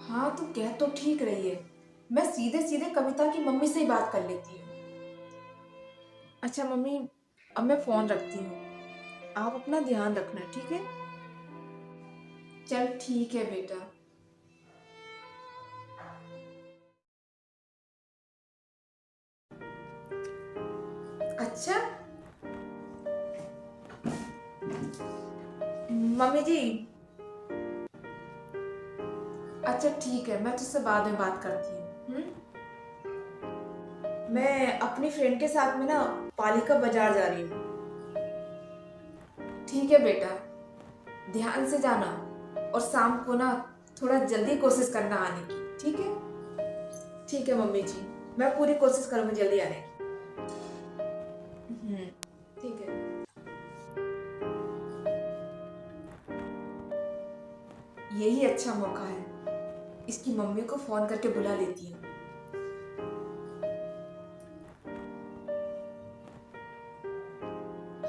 हाँ, तू कह तो ठीक रही है। मैं सीधे सीधे कविता की मम्मी से ही बात कर लेती हूँ। अच्छा मम्मी, अब मैं फोन रखती हूँ। आप अपना ध्यान रखना, ठीक है? चल ठीक है बेटा। अच्छा मम्मी जी, अच्छा ठीक है, मैं तुझसे बाद में बात करती हूँ। मैं अपनी फ्रेंड के साथ में ना पालिका बाजार जा रही हूँ। ठीक है बेटा, ध्यान से जाना। और शाम को ना थोड़ा जल्दी कोशिश करना आने की, ठीक है? ठीक है मम्मी जी, मैं पूरी कोशिश करूंगी जल्दी आने की। ठीक है। यही अच्छा मौका है, इसकी मम्मी को फोन करके बुला लेती हूँ।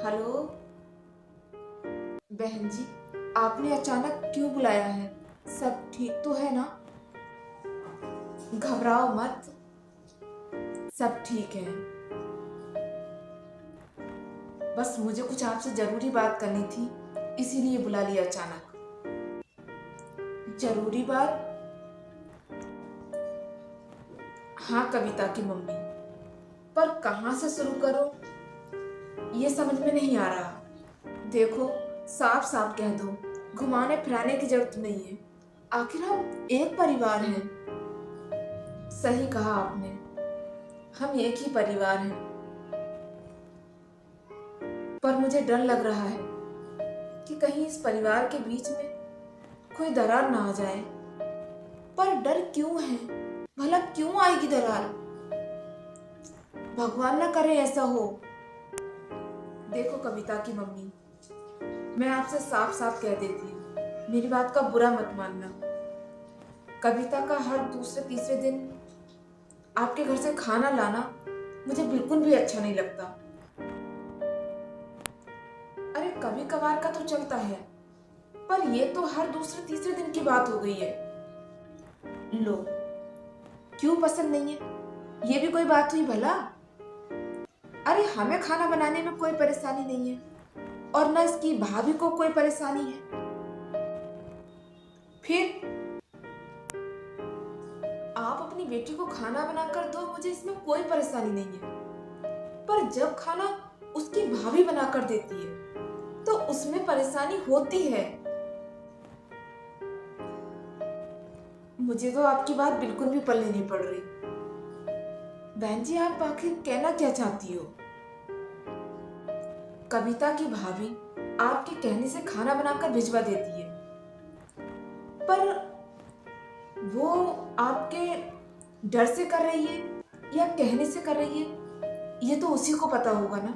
हेलो बहन जी, आपने अचानक क्यों बुलाया है? सब ठीक तो है ना? घबराओ मत, सब ठीक है। बस मुझे कुछ आपसे जरूरी बात करनी थी, इसीलिए बुला लिया अचानक। जरूरी बात? हाँ कविता की मम्मी, पर कहाँ से शुरू करूं ये समझ में नहीं आ रहा। देखो, साफ साफ कह दो, घुमाने फिराने की जरूरत नहीं है। आखिर हम एक परिवार हैं। सही कहा आपने, हम एक ही परिवार हैं। पर मुझे डर लग रहा है कि कहीं इस परिवार के बीच में कोई दरार ना आ जाए। पर डर क्यों है? भला क्यों आएगी दरार? भगवान ना करे ऐसा हो। देखो कविता की मम्मी, मैं आपसे साफ साफ कह देती हूँ, मेरी बात का बुरा मत मानना। कविता का हर दूसरे तीसरे दिन आपके घर से खाना लाना मुझे बिल्कुल भी अच्छा नहीं लगता। अरे कभी कभार का तो चलता है, पर ये तो हर दूसरे तीसरे दिन की बात हो गई है। लो, क्यों पसंद नहीं है? ये भी कोई बात हुई भला? अरे हमें खाना बनाने में कोई परेशानी नहीं है, और न इसकी भाभी को कोई परेशानी है। फिर आप अपनी बेटी को खाना बनाकर दो, मुझे इसमें कोई परेशानी नहीं है। पर जब खाना उसकी भाभी बनाकर देती है तो उसमें परेशानी होती है। मुझे तो आपकी बात बिल्कुल भी पल्ले नहीं पड़ रही। बहन जी, आप आखिर कहना क्या चाहती हो? कविता की भाभी आपके कहने से खाना बनाकर भिजवा देती है, पर वो आपके डर से कर रही है या कहने से कर रही है, ये तो उसी को पता होगा ना।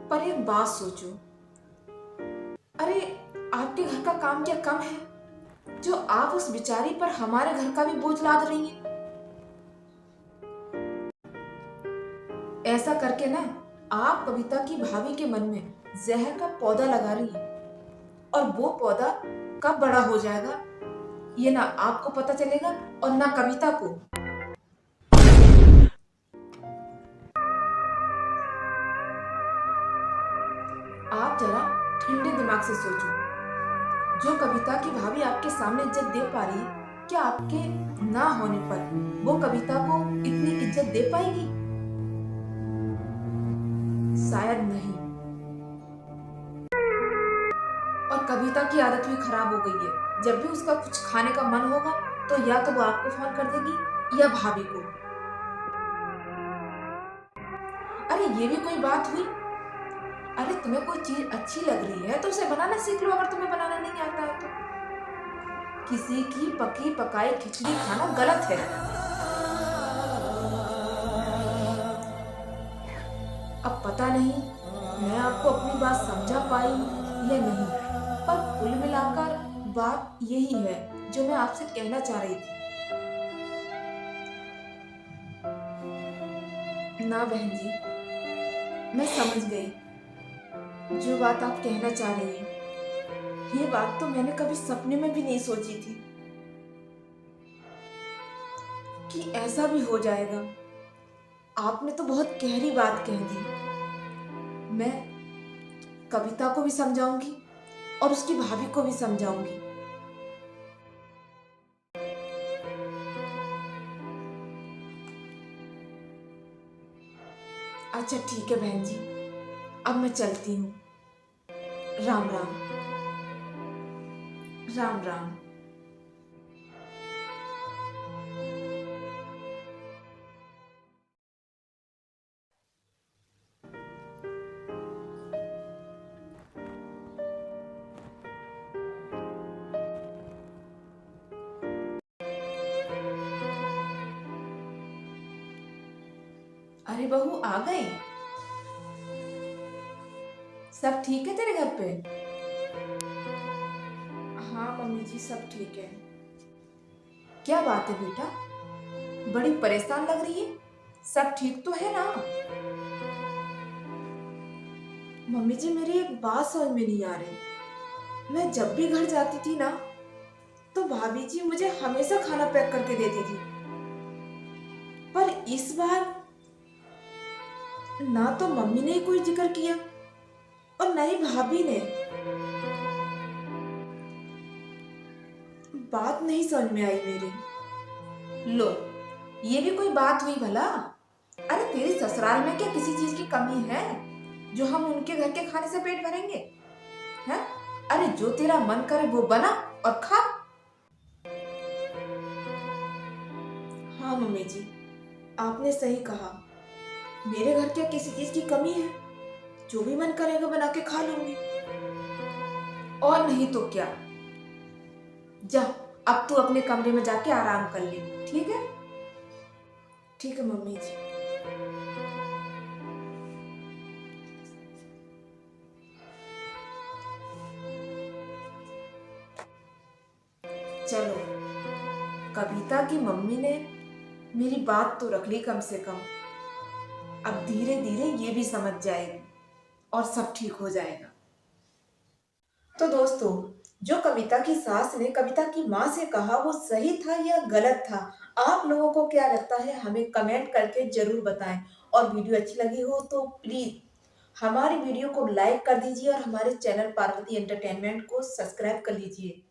पर एक बात सोचो, अरे आपके घर का काम क्या कम है जो आप उस बेचारी पर हमारे घर का भी बोझ लाद रही हैं? ऐसा करके ना आप कविता की भाभी के मन में जहर का पौधा लगा रही हैं, और वो पौधा कब बड़ा हो जाएगा ये ना आपको पता चलेगा और ना कविता को। आप जरा ठंडे दिमाग से सोचो, जो कविता की भाभी आपके सामने इज्जत दे पा रही है, क्या आपके ना होने पर वो कविता को इतनी इज्जत दे पाएगी? शायद नहीं। और कविता की आदत भी खराब हो गई है, जब भी उसका कुछ खाने का मन होगा तो या तो वो आपको फोन कर देगी या भाभी को। अरे ये भी कोई बात हुई? अरे तुम्हें कोई चीज अच्छी लग रही है तो उसे बनाना सीख लो, अगर तुम्हें बनाना नहीं आता है तो। किसी की पकी पकाई खिचड़ी खाना गलत है। अब पता नहीं मैं आपको अपनी बात समझा पाई या नहीं, पर कुल मिलाकर बात यही है जो मैं आपसे कहना चाह रही थी। ना बहन जी, मैं समझ गई जो बात आप कहना चाह रही हैं। ये बात तो मैंने कभी सपने में भी नहीं सोची थी कि ऐसा भी हो जाएगा। आपने तो बहुत गहरी बात कह दी। मैं कविता को भी समझाऊंगी और उसकी भाभी को भी समझाऊंगी। अच्छा ठीक है बहन जी, अब मैं चलती हूँ। राम राम। राम राम। अरे बहू आ गई? सब ठीक है तेरे घर पे? हाँ मम्मी जी, सब ठीक है। क्या बात है बेटा, बड़ी परेशान लग रही है। सब ठीक तो है ना? मम्मी जी, मेरी एक बात समझ में नहीं आ रही। मैं जब भी घर जाती थी ना, तो भाभी जी मुझे हमेशा खाना पैक करके देती थी। पर इस बार ना तो मम्मी ने कोई जिक्र किया और ना ही भाभी ने। बात नहीं समझ में आई मेरी। लो, ये भी कोई बात हुई भला? अरे तेरी ससुराल में क्या किसी चीज की कमी है जो हम उनके घर के खाने से पेट भरेंगे? हैं? अरे जो तेरा मन करे वो बना और खा। हाँ मम्मी जी, आपने सही कहा। मेरे घर क्या किसी चीज की कमी है? जो भी मन करेगा बना के खा लूंगी। और नहीं तो क्या। जा, अब तू अपने कमरे में जाके आराम कर ले, ठीक है? ठीक है मम्मी जी। चलो, कविता की मम्मी ने मेरी बात तो रख ली कम से कम। अब धीरे धीरे ये भी समझ जाएगी और सब ठीक हो जाएगा। तो दोस्तों, जो कविता की सास ने कविता की माँ से कहा वो सही था या गलत था? आप लोगों को क्या लगता है हमें कमेंट करके जरूर बताएं। और वीडियो अच्छी लगी हो तो प्लीज हमारी वीडियो को लाइक कर दीजिए और हमारे चैनल पार्वती एंटरटेनमेंट को सब्सक्राइब कर लीजिए।